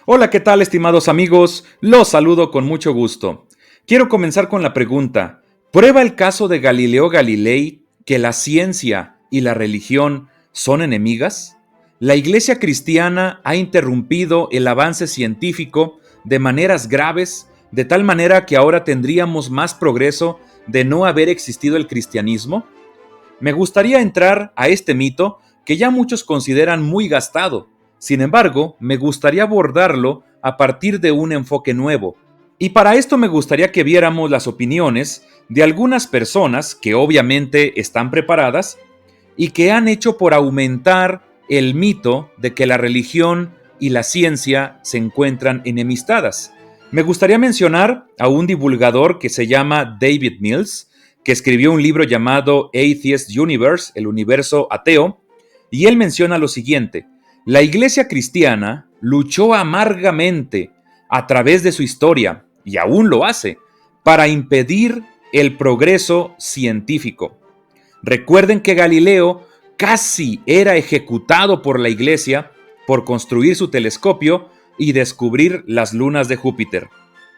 Hola, ¿qué tal, estimados amigos? Los saludo con mucho gusto. Quiero comenzar con la pregunta: ¿prueba el caso de Galileo Galilei que la ciencia y la religión son enemigas? La Iglesia cristiana ha interrumpido el avance científico de maneras graves, de tal manera que ahora tendríamos más progreso de no haber existido el cristianismo. Me gustaría entrar a este mito que ya muchos consideran muy gastado. Sin embargo, me gustaría abordarlo a partir de un enfoque nuevo. Y para esto me gustaría que viéramos las opiniones de algunas personas que obviamente están preparadas y que han hecho por aumentar el mito de que la religión y la ciencia se encuentran enemistadas. Me gustaría mencionar a un divulgador que se llama David Mills, que escribió un libro llamado Atheist Universe, el universo ateo, y él menciona lo siguiente: la Iglesia cristiana luchó amargamente a través de su historia, y aún lo hace, para impedir el progreso científico. Recuerden que Galileo casi era ejecutado por la Iglesia por construir su telescopio y descubrir las lunas de Júpiter.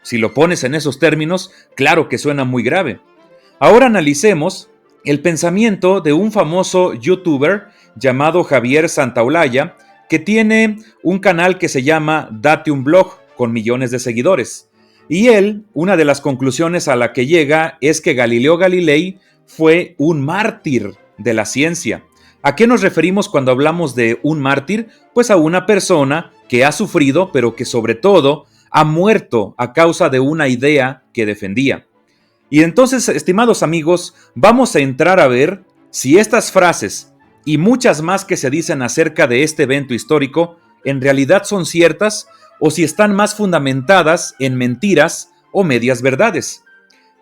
Si lo pones en esos términos, claro que suena muy grave. Ahora analicemos el pensamiento de un famoso youtuber llamado Javier Santaolalla, que tiene un canal que se llama Date un Blog, con millones de seguidores. Y él, una de las conclusiones a la que llega es que Galileo Galilei fue un mártir de la ciencia. ¿A qué nos referimos cuando hablamos de un mártir? Pues a una persona que ha sufrido, pero que sobre todo ha muerto a causa de una idea que defendía. Y entonces, estimados amigos, vamos a entrar a ver si estas frases y muchas más que se dicen acerca de este evento histórico en realidad son ciertas o si están más fundamentadas en mentiras o medias verdades.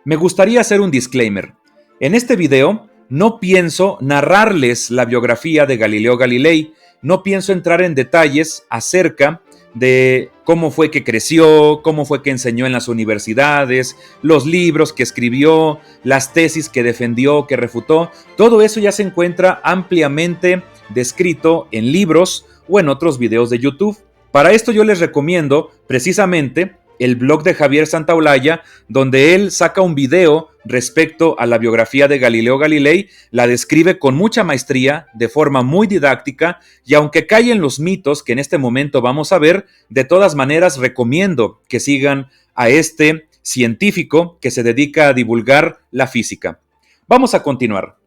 Me gustaría hacer un disclaimer. En este video no pienso narrarles la biografía de Galileo Galilei, no pienso entrar en detalles acerca de cómo fue que creció, cómo fue que enseñó en las universidades, los libros que escribió, las tesis que defendió, que refutó. Todo eso ya se encuentra ampliamente descrito en libros o en otros videos de YouTube. Para esto yo les recomiendo precisamente el blog de Javier Santaolalla, donde él saca un video respecto a la biografía de Galileo Galilei, la describe con mucha maestría, de forma muy didáctica, y aunque cae en los mitos que en este momento vamos a ver, de todas maneras recomiendo que sigan a este científico que se dedica a divulgar la física. Vamos a continuar.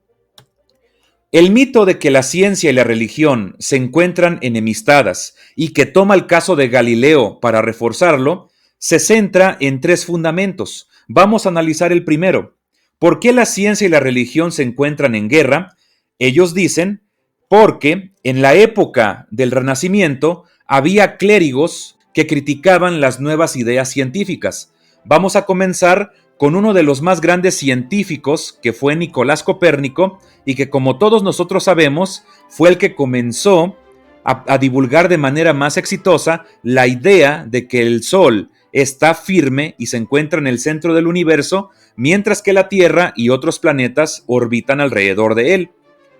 El mito de que la ciencia y la religión se encuentran enemistadas y que toma el caso de Galileo para reforzarlo, se centra en tres fundamentos. Vamos a analizar el primero. ¿Por qué la ciencia y la religión se encuentran en guerra? Ellos dicen, porque en la época del Renacimiento había clérigos que criticaban las nuevas ideas científicas. Vamos a comenzar con uno de los más grandes científicos, que fue Nicolás Copérnico, y que, como todos nosotros sabemos, fue el que comenzó a divulgar de manera más exitosa la idea de que el Sol está firme y se encuentra en el centro del universo, mientras que la Tierra y otros planetas orbitan alrededor de él.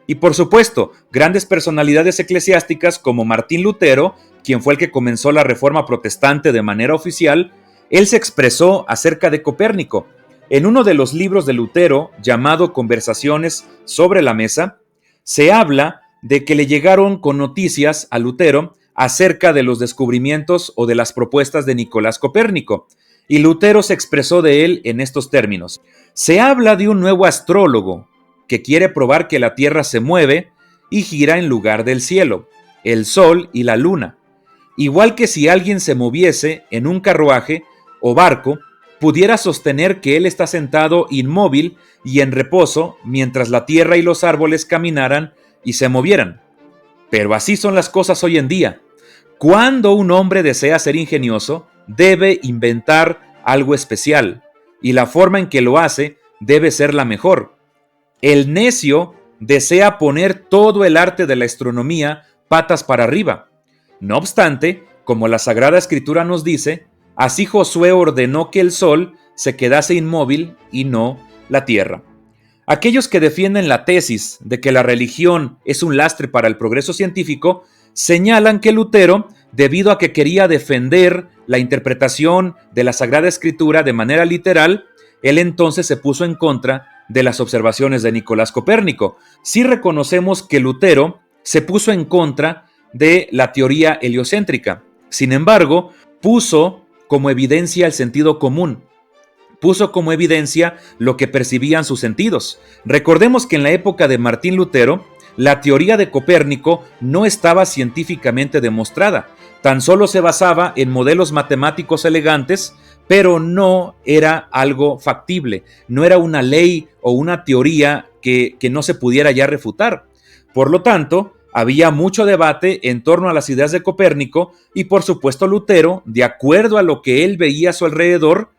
Y por supuesto, grandes personalidades eclesiásticas como Martín Lutero, quien fue el que comenzó la Reforma Protestante de manera oficial, él se expresó acerca de Copérnico. En uno de los libros de Lutero, llamado Conversaciones sobre la Mesa, se habla de que le llegaron con noticias a Lutero acerca de los descubrimientos o de las propuestas de Nicolás Copérnico, y Lutero se expresó de él en estos términos: se habla de un nuevo astrólogo que quiere probar que la Tierra se mueve y gira en lugar del cielo, el Sol y la Luna, igual que si alguien se moviese en un carruaje o barco, pudiera sostener que él está sentado inmóvil y en reposo mientras la tierra y los árboles caminaran y se movieran. Pero así son las cosas hoy en día. Cuando un hombre desea ser ingenioso, debe inventar algo especial, y la forma en que lo hace debe ser la mejor. El necio desea poner todo el arte de la astronomía patas para arriba. No obstante, como la Sagrada Escritura nos dice, así Josué ordenó que el sol se quedase inmóvil y no la tierra. Aquellos que defienden la tesis de que la religión es un lastre para el progreso científico señalan que Lutero debido a que quería defender la interpretación de la Sagrada Escritura de manera literal, él entonces se puso en contra de las observaciones de Nicolás Copérnico. Sí reconocemos que Lutero se puso en contra de la teoría heliocéntrica. Sin embargo, puso como evidencia el sentido común. Puso como evidencia lo que percibían sus sentidos. Recordemos que en la época de Martín Lutero, la teoría de Copérnico no estaba científicamente demostrada. Tan solo se basaba en modelos matemáticos elegantes, pero no era algo factible. No era una ley o una teoría que no se pudiera ya refutar. Por lo tanto, había mucho debate en torno a las ideas de Copérnico y, por supuesto, Lutero, de acuerdo a lo que él veía a su alrededor,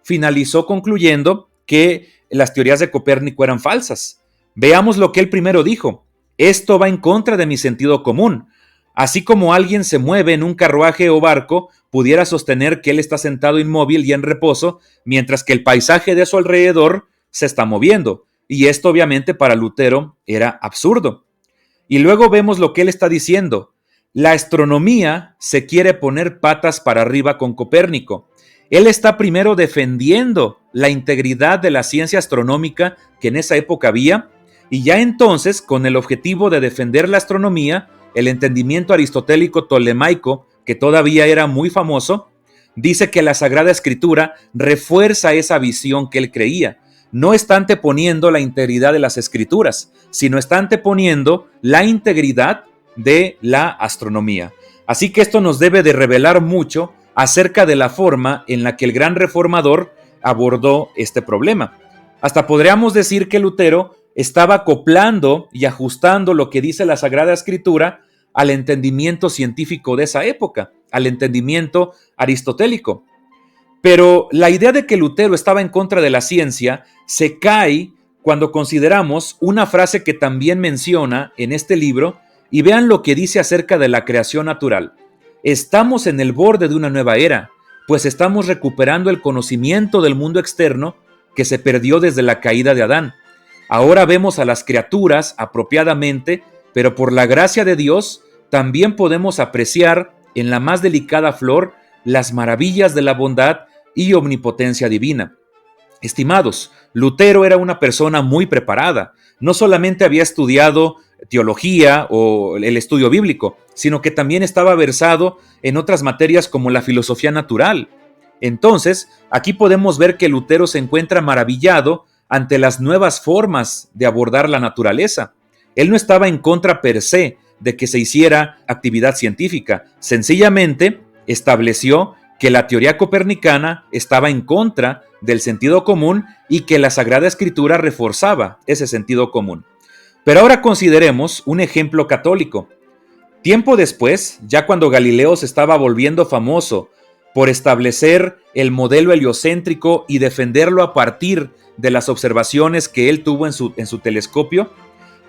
finalizó concluyendo que las teorías de Copérnico eran falsas. Veamos lo que él primero dijo. Esto va en contra de mi sentido común. Así como alguien se mueve en un carruaje o barco, pudiera sostener que él está sentado inmóvil y en reposo, mientras que el paisaje de su alrededor se está moviendo. Y esto obviamente para Lutero era absurdo. Y luego vemos lo que él está diciendo. La astronomía se quiere poner patas para arriba con Copérnico. Él está primero defendiendo la integridad de la ciencia astronómica que en esa época había, y ya entonces, con el objetivo de defender la astronomía, el entendimiento aristotélico tolemaico, que todavía era muy famoso, dice que la Sagrada Escritura refuerza esa visión que él creía. No está anteponiendo la integridad de las Escrituras, sino está anteponiendo la integridad de la astronomía. Así que esto nos debe de revelar mucho acerca de la forma en la que el gran reformador abordó este problema. Hasta podríamos decir que Lutero estaba acoplando y ajustando lo que dice la Sagrada Escritura al entendimiento científico de esa época, al entendimiento aristotélico. Pero la idea de que Lutero estaba en contra de la ciencia se cae cuando consideramos una frase que también menciona en este libro, y vean lo que dice acerca de la creación natural. Estamos en el borde de una nueva era, pues estamos recuperando el conocimiento del mundo externo que se perdió desde la caída de Adán. Ahora vemos a las criaturas apropiadamente, pero por la gracia de Dios también podemos apreciar en la más delicada flor las maravillas de la bondad y omnipotencia divina. Estimados, Lutero era una persona muy preparada. No solamente había estudiado teología o el estudio bíblico, sino que también estaba versado en otras materias como la filosofía natural. Entonces, aquí podemos ver que Lutero se encuentra maravillado ante las nuevas formas de abordar la naturaleza. Él no estaba en contra per se de que se hiciera actividad científica, sencillamente estableció que la teoría copernicana estaba en contra del sentido común y que la Sagrada Escritura reforzaba ese sentido común. Pero ahora consideremos un ejemplo católico. Tiempo después, ya cuando Galileo se estaba volviendo famoso por establecer el modelo heliocéntrico y defenderlo a partir de las observaciones que él tuvo en su telescopio,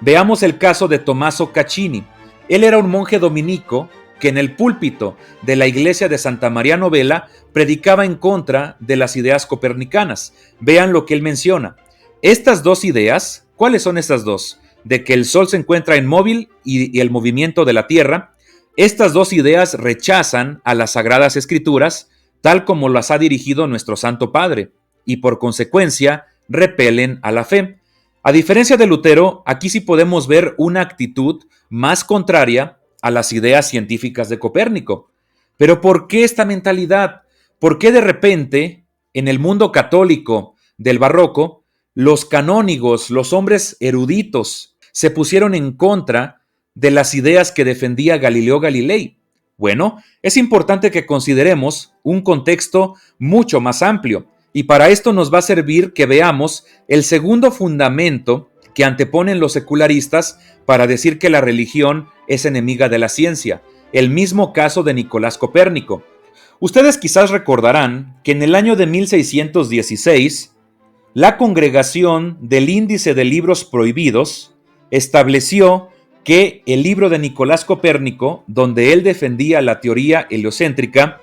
veamos el caso de Tommaso Caccini. Él era un monje dominico que en el púlpito de la iglesia de Santa María Novella predicaba en contra de las ideas copernicanas. Vean lo que él menciona. Estas dos ideas, ¿cuáles son estas dos? De que el sol se encuentra inmóvil y el movimiento de la tierra. Estas dos ideas rechazan a las Sagradas Escrituras, tal como las ha dirigido nuestro Santo Padre, y por consecuencia repelen a la fe. A diferencia de Lutero, aquí sí podemos ver una actitud más contraria a las ideas científicas de Copérnico. Pero ¿por qué esta mentalidad? ¿Por qué de repente, en el mundo católico del barroco, los canónigos, los hombres eruditos, se pusieron en contra de las ideas que defendía Galileo Galilei? Bueno, es importante que consideremos un contexto mucho más amplio, y para esto nos va a servir que veamos el segundo fundamento que anteponen los secularistas para decir que la religión es enemiga de la ciencia, el mismo caso de Nicolás Copérnico. Ustedes quizás recordarán que en el año de 1616, la Congregación del Índice de Libros Prohibidos estableció que el libro de Nicolás Copérnico, donde él defendía la teoría heliocéntrica,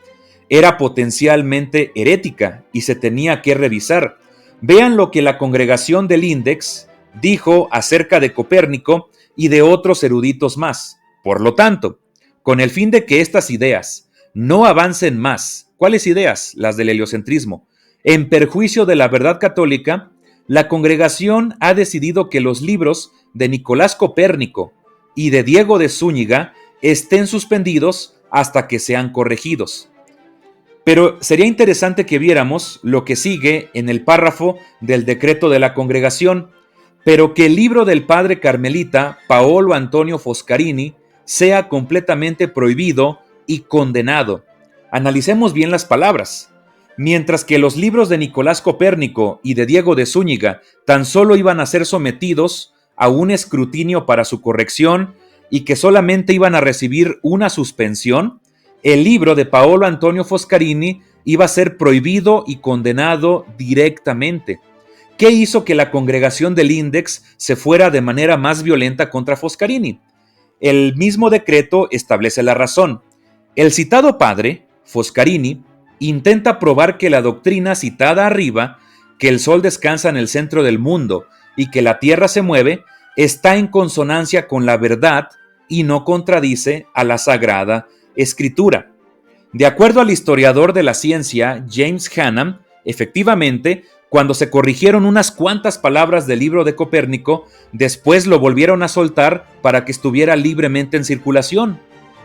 era potencialmente herética y se tenía que revisar. Vean lo que la Congregación del Índex dijo acerca de Copérnico y de otros eruditos más. Por lo tanto, con el fin de que estas ideas no avancen más. ¿Cuáles ideas? Las del heliocentrismo. En perjuicio de la verdad católica, la congregación ha decidido que los libros de Nicolás Copérnico y de Diego de Zúñiga estén suspendidos hasta que sean corregidos. Pero sería interesante que viéramos lo que sigue en el párrafo del decreto de la congregación, pero que el libro del padre carmelita Paolo Antonio Foscarini sea completamente prohibido y condenado. Analicemos bien las palabras. Mientras que los libros de Nicolás Copérnico y de Diego de Zúñiga tan solo iban a ser sometidos a un escrutinio para su corrección y que solamente iban a recibir una suspensión, el libro de Paolo Antonio Foscarini iba a ser prohibido y condenado directamente. ¿Qué hizo que la congregación del Index se fuera de manera más violenta contra Foscarini? El mismo decreto establece la razón. El citado padre, Foscarini, intenta probar que la doctrina citada arriba, que el sol descansa en el centro del mundo y que la tierra se mueve, está en consonancia con la verdad y no contradice a la Sagrada Escritura. De acuerdo al historiador de la ciencia James Hannam, efectivamente, cuando se corrigieron unas cuantas palabras del libro de Copérnico, después lo volvieron a soltar para que estuviera libremente en circulación.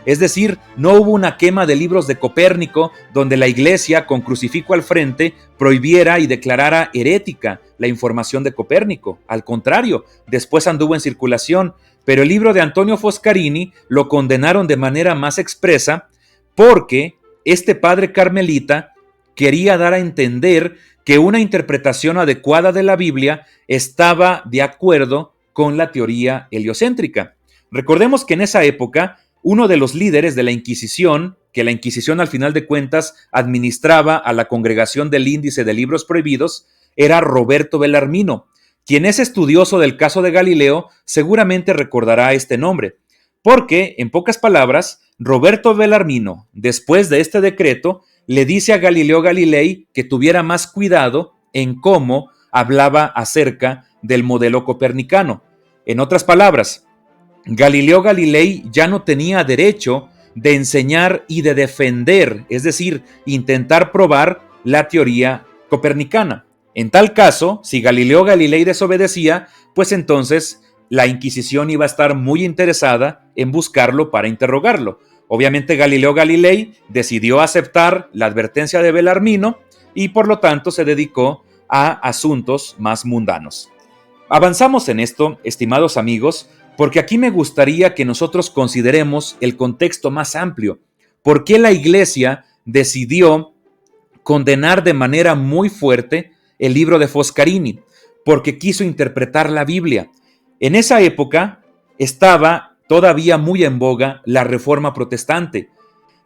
Es decir, no hubo una quema de libros de Copérnico donde la Iglesia, con crucifijo al frente, prohibiera y declarara herética la información de Copérnico. Al contrario, después anduvo en circulación, pero el libro de Antonio Foscarini lo condenaron de manera más expresa porque este padre carmelita quería dar a entender que una interpretación adecuada de la Biblia estaba de acuerdo con la teoría heliocéntrica. Recordemos que en esa época, uno de los líderes de la Inquisición, que la Inquisición al final de cuentas administraba a la congregación del Índice de Libros Prohibidos, era Roberto Bellarmino. Quien es estudioso del caso de Galileo seguramente recordará este nombre, porque, en pocas palabras, Roberto Bellarmino, después de este decreto, le dice a Galileo Galilei que tuviera más cuidado en cómo hablaba acerca del modelo copernicano. En otras palabras, Galileo Galilei ya no tenía derecho de enseñar y de defender, es decir, intentar probar la teoría copernicana. En tal caso, si Galileo Galilei desobedecía, pues entonces la Inquisición iba a estar muy interesada en buscarlo para interrogarlo. Obviamente Galileo Galilei decidió aceptar la advertencia de Bellarmino y por lo tanto se dedicó a asuntos más mundanos. Avanzamos en esto, estimados amigos, porque aquí me gustaría que nosotros consideremos el contexto más amplio. ¿Por qué la Iglesia decidió condenar de manera muy fuerte el libro de Foscarini? Porque quiso interpretar la Biblia. En esa época estaba todavía muy en boga la Reforma Protestante,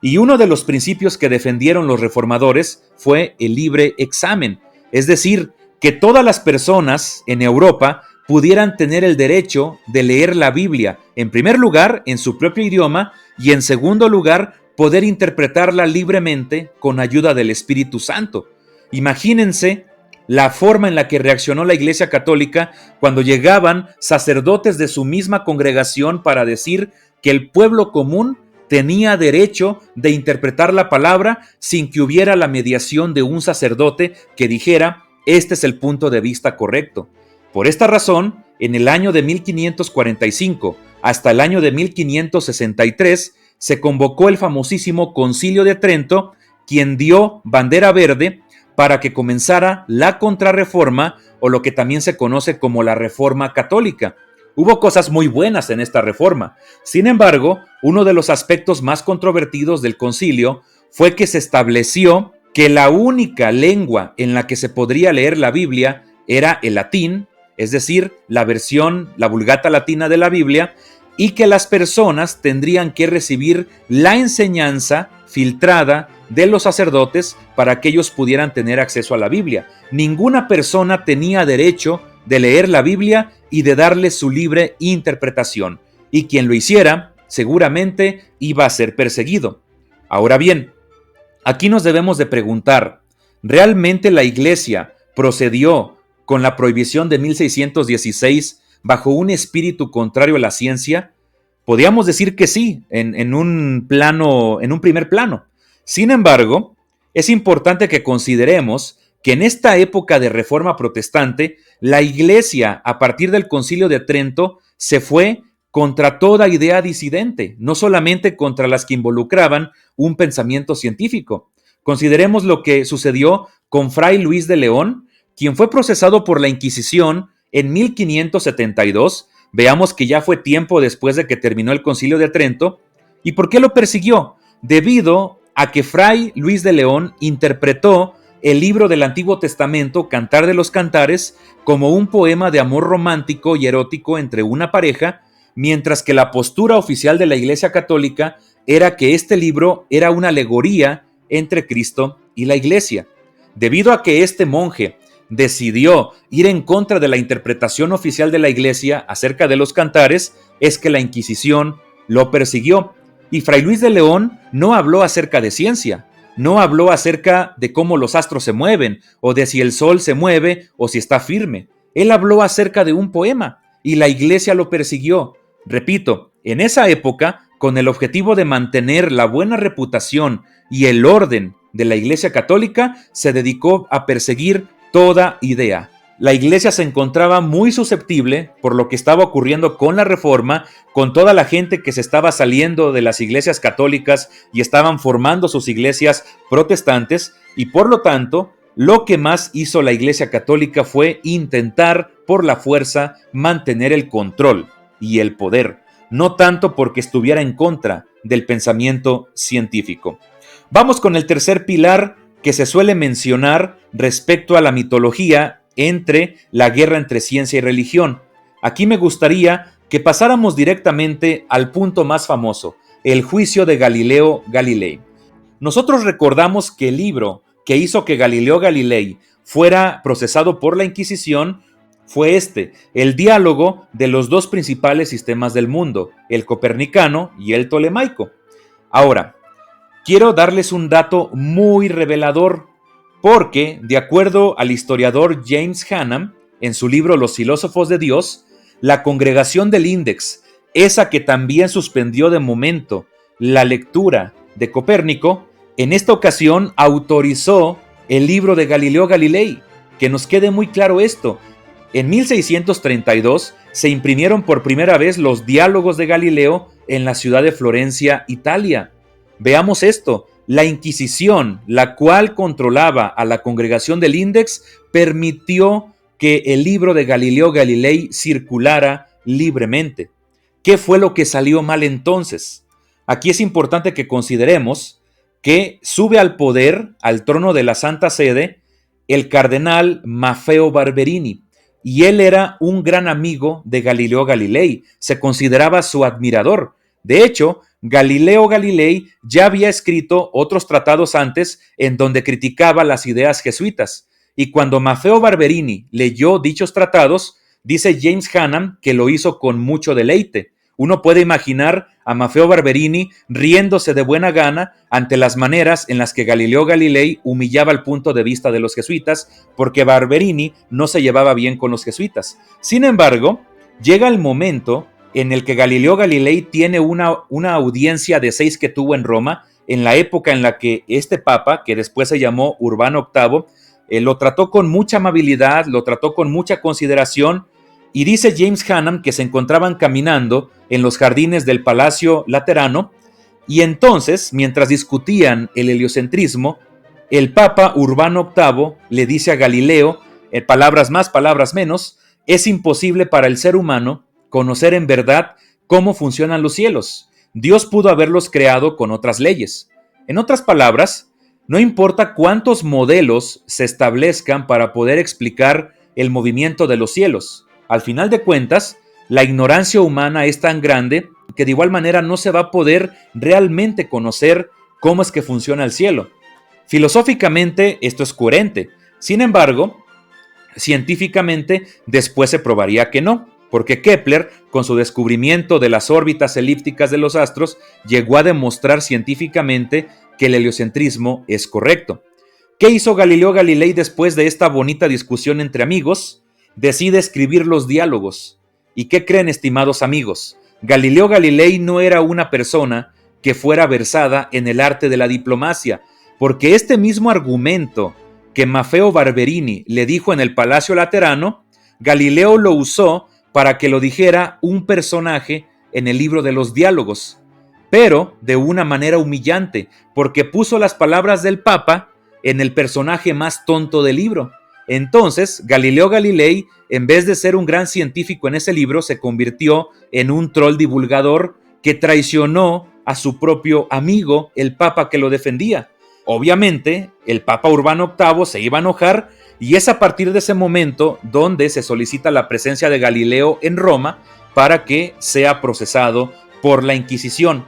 y uno de los principios que defendieron los reformadores fue el libre examen, es decir, que todas las personas en Europa pudieran tener el derecho de leer la Biblia, en primer lugar, en su propio idioma, y en segundo lugar, poder interpretarla libremente con ayuda del Espíritu Santo. Imagínense la forma en la que reaccionó la Iglesia Católica cuando llegaban sacerdotes de su misma congregación para decir que el pueblo común tenía derecho de interpretar la palabra sin que hubiera la mediación de un sacerdote que dijera: este es el punto de vista correcto. Por esta razón, en el año de 1545 hasta el año de 1563 se convocó el famosísimo Concilio de Trento, quien dio bandera verde para que comenzara la Contrarreforma, o lo que también se conoce como la Reforma Católica. Hubo cosas muy buenas en esta reforma. Sin embargo, uno de los aspectos más controvertidos del concilio fue que se estableció que la única lengua en la que se podría leer la Biblia era el latín, es decir, la versión, la Vulgata Latina de la Biblia, y que las personas tendrían que recibir la enseñanza filtrada de los sacerdotes para que ellos pudieran tener acceso a la Biblia. Ninguna persona tenía derecho de leer la Biblia y de darle su libre interpretación, y quien lo hiciera seguramente iba a ser perseguido. Ahora bien, aquí nos debemos de preguntar, ¿realmente la Iglesia procedió con la prohibición de 1616 bajo un espíritu contrario a la ciencia? Podríamos decir que sí, en un primer plano. Sin embargo, es importante que consideremos que en esta época de reforma protestante, la Iglesia, a partir del Concilio de Trento, se fue contra toda idea disidente, no solamente contra las que involucraban un pensamiento científico. Consideremos lo que sucedió con Fray Luis de León, quien fue procesado por la Inquisición en 1572. Veamos que ya fue tiempo después de que terminó el Concilio de Trento. ¿Y por qué lo persiguió? Debido a que Fray Luis de León interpretó el libro del Antiguo Testamento, Cantar de los Cantares, como un poema de amor romántico y erótico entre una pareja, mientras que la postura oficial de la Iglesia Católica era que este libro era una alegoría entre Cristo y la Iglesia. Debido a que este monje decidió ir en contra de la interpretación oficial de la Iglesia acerca de los cantares, es que la Inquisición lo persiguió. Y Fray Luis de León no habló acerca de ciencia, no habló acerca de cómo los astros se mueven, o de si el sol se mueve o si está firme. Él habló acerca de un poema, y la Iglesia lo persiguió. Repito, en esa época, con el objetivo de mantener la buena reputación y el orden de la Iglesia Católica, se dedicó a perseguir toda idea. La Iglesia se encontraba muy susceptible por lo que estaba ocurriendo con la Reforma, con toda la gente que se estaba saliendo de las iglesias católicas y estaban formando sus iglesias protestantes, y por lo tanto, lo que más hizo la Iglesia Católica fue intentar por la fuerza mantener el control y el poder, no tanto porque estuviera en contra del pensamiento científico. Vamos con el tercer pilar que se suele mencionar respecto a la mitología entre la guerra entre ciencia y religión. Aquí me gustaría que pasáramos directamente al punto más famoso, el juicio de Galileo Galilei. Nosotros recordamos que el libro que hizo que Galileo Galilei fuera procesado por la Inquisición fue el diálogo de los dos principales sistemas del mundo, el copernicano y el tolemaico. Ahora, quiero darles un dato muy revelador, porque, de acuerdo al historiador James Hannam, en su libro Los filósofos de Dios, la congregación del Index, esa que también suspendió de momento la lectura de Copérnico, en esta ocasión autorizó el libro de Galileo Galilei. Que nos quede muy claro esto. En 1632 se imprimieron por primera vez los diálogos de Galileo en la ciudad de Florencia, Italia. Veamos esto. La Inquisición, la cual controlaba a la congregación del Index, permitió que el libro de Galileo Galilei circulara libremente. ¿Qué fue lo que salió mal entonces? Aquí es importante que consideremos que sube al poder, al trono de la Santa Sede, el cardenal Maffeo Barberini, y él era un gran amigo de Galileo Galilei, se consideraba su admirador. De hecho, Galileo Galilei ya había escrito otros tratados antes en donde criticaba las ideas jesuitas, y cuando Maffeo Barberini leyó dichos tratados, dice James Hannam que lo hizo con mucho deleite. Uno puede imaginar a Maffeo Barberini riéndose de buena gana ante las maneras en las que Galileo Galilei humillaba el punto de vista de los jesuitas, porque Barberini no se llevaba bien con los jesuitas. Sin embargo, llega el momento en el que Galileo Galilei tiene una audiencia de 6 que tuvo en Roma, en la época en la que este papa, que después se llamó Urbano VIII, lo trató con mucha amabilidad, lo trató con mucha consideración, y dice James Hannam que se encontraban caminando en los jardines del Palacio Laterano, y entonces, mientras discutían el heliocentrismo, el papa Urbano VIII le dice a Galileo, palabras más, palabras menos, es imposible para el ser humano conocer en verdad cómo funcionan los cielos. Dios pudo haberlos creado con otras leyes. En otras palabras, no importa cuántos modelos se establezcan para poder explicar el movimiento de los cielos. Al final de cuentas, la ignorancia humana es tan grande que de igual manera no se va a poder realmente conocer cómo es que funciona el cielo. Filosóficamente esto es coherente. Sin embargo, científicamente después se probaría que no, porque Kepler, con su descubrimiento de las órbitas elípticas de los astros, llegó a demostrar científicamente que el heliocentrismo es correcto. ¿Qué hizo Galileo Galilei después de esta bonita discusión entre amigos? Decide escribir los diálogos. ¿Y qué creen, estimados amigos? Galileo Galilei no era una persona que fuera versada en el arte de la diplomacia, porque este mismo argumento que Maffeo Barberini le dijo en el Palacio Laterano, Galileo lo usó para que lo dijera un personaje en el libro de los Diálogos, pero de una manera humillante, porque puso las palabras del Papa en el personaje más tonto del libro. Entonces, Galileo Galilei, en vez de ser un gran científico en ese libro, se convirtió en un troll divulgador que traicionó a su propio amigo, el Papa que lo defendía. Obviamente, el Papa Urbano VIII se iba a enojar y es a partir de ese momento donde se solicita la presencia de Galileo en Roma para que sea procesado por la Inquisición.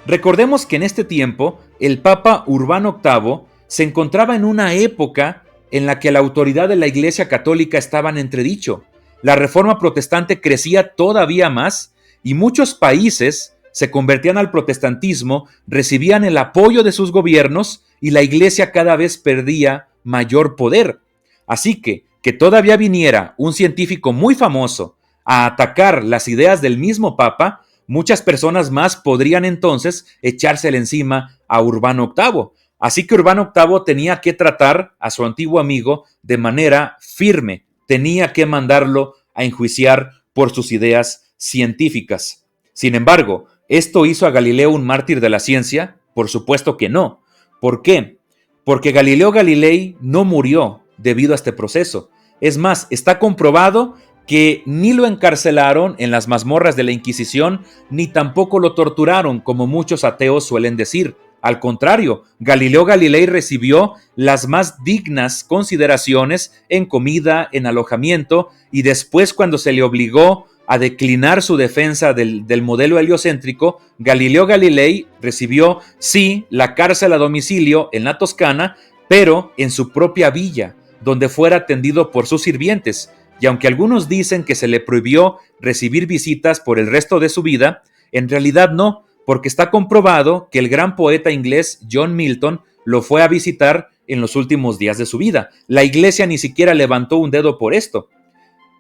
Recordemos que en este tiempo el Papa Urbano VIII se encontraba en una época en la que la autoridad de la Iglesia Católica estaba en entredicho. La Reforma Protestante crecía todavía más y muchos países se convertían al protestantismo, recibían el apoyo de sus gobiernos y la Iglesia cada vez perdía mayor poder. Así que todavía viniera un científico muy famoso a atacar las ideas del mismo Papa, muchas personas más podrían entonces echársele encima a Urbano VIII. Así que Urbano VIII tenía que tratar a su antiguo amigo de manera firme, tenía que mandarlo a enjuiciar por sus ideas científicas. Sin embargo, ¿esto hizo a Galileo un mártir de la ciencia? Por supuesto que no. ¿Por qué? Porque Galileo Galilei no murió debido a este proceso. Es más, está comprobado que ni lo encarcelaron en las mazmorras de la Inquisición, ni tampoco lo torturaron, como muchos ateos suelen decir. Al contrario, Galileo Galilei recibió las más dignas consideraciones en comida, en alojamiento, y después, cuando se le obligó a declinar su defensa del modelo heliocéntrico, Galileo Galilei recibió, sí, la cárcel a domicilio en la Toscana, pero en su propia villa, donde fuera atendido por sus sirvientes. Y aunque algunos dicen que se le prohibió recibir visitas por el resto de su vida, en realidad no, porque está comprobado que el gran poeta inglés John Milton lo fue a visitar en los últimos días de su vida. La Iglesia ni siquiera levantó un dedo por esto.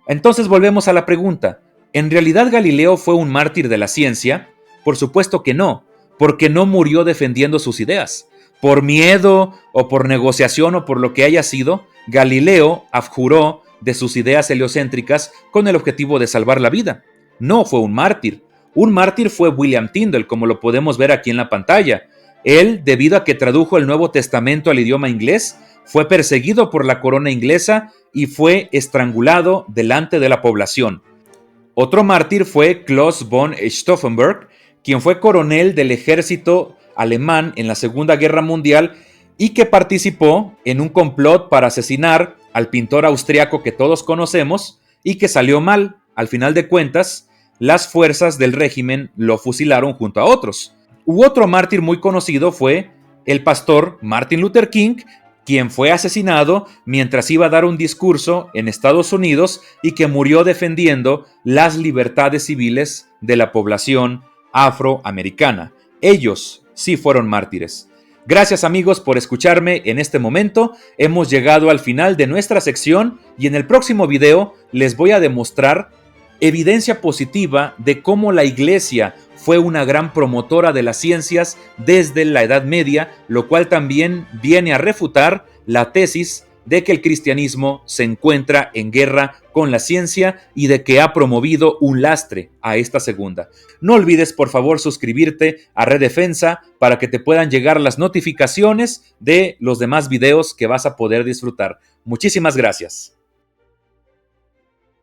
Entonces volvemos a la pregunta, ¿en realidad Galileo fue un mártir de la ciencia? Por supuesto que no, porque no murió defendiendo sus ideas. Por miedo o por negociación o por lo que haya sido, Galileo abjuró de sus ideas heliocéntricas con el objetivo de salvar la vida. No fue un mártir. Un mártir fue William Tyndale, como lo podemos ver aquí en la pantalla. Él, debido a que tradujo el Nuevo Testamento al idioma inglés, fue perseguido por la corona inglesa y fue estrangulado delante de la población. Otro mártir fue Claus von Stauffenberg, quien fue coronel del ejército alemán en la Segunda Guerra Mundial y que participó en un complot para asesinar al pintor austriaco que todos conocemos y que salió mal. Al final de cuentas, las fuerzas del régimen lo fusilaron junto a otros. Otro mártir muy conocido fue el pastor Martin Luther King, quien fue asesinado mientras iba a dar un discurso en Estados Unidos y que murió defendiendo las libertades civiles de la población afroamericana. Ellos sí fueron mártires. Gracias amigos por escucharme en este momento. Hemos llegado al final de nuestra sección y en el próximo video les voy a demostrar evidencia positiva de cómo la Iglesia fue una gran promotora de las ciencias desde la Edad Media, lo cual también viene a refutar la tesis de que el cristianismo se encuentra en guerra con la ciencia y de que ha promovido un lastre a esta segunda. No olvides por favor suscribirte a Red Defensa para que te puedan llegar las notificaciones de los demás videos que vas a poder disfrutar. Muchísimas gracias.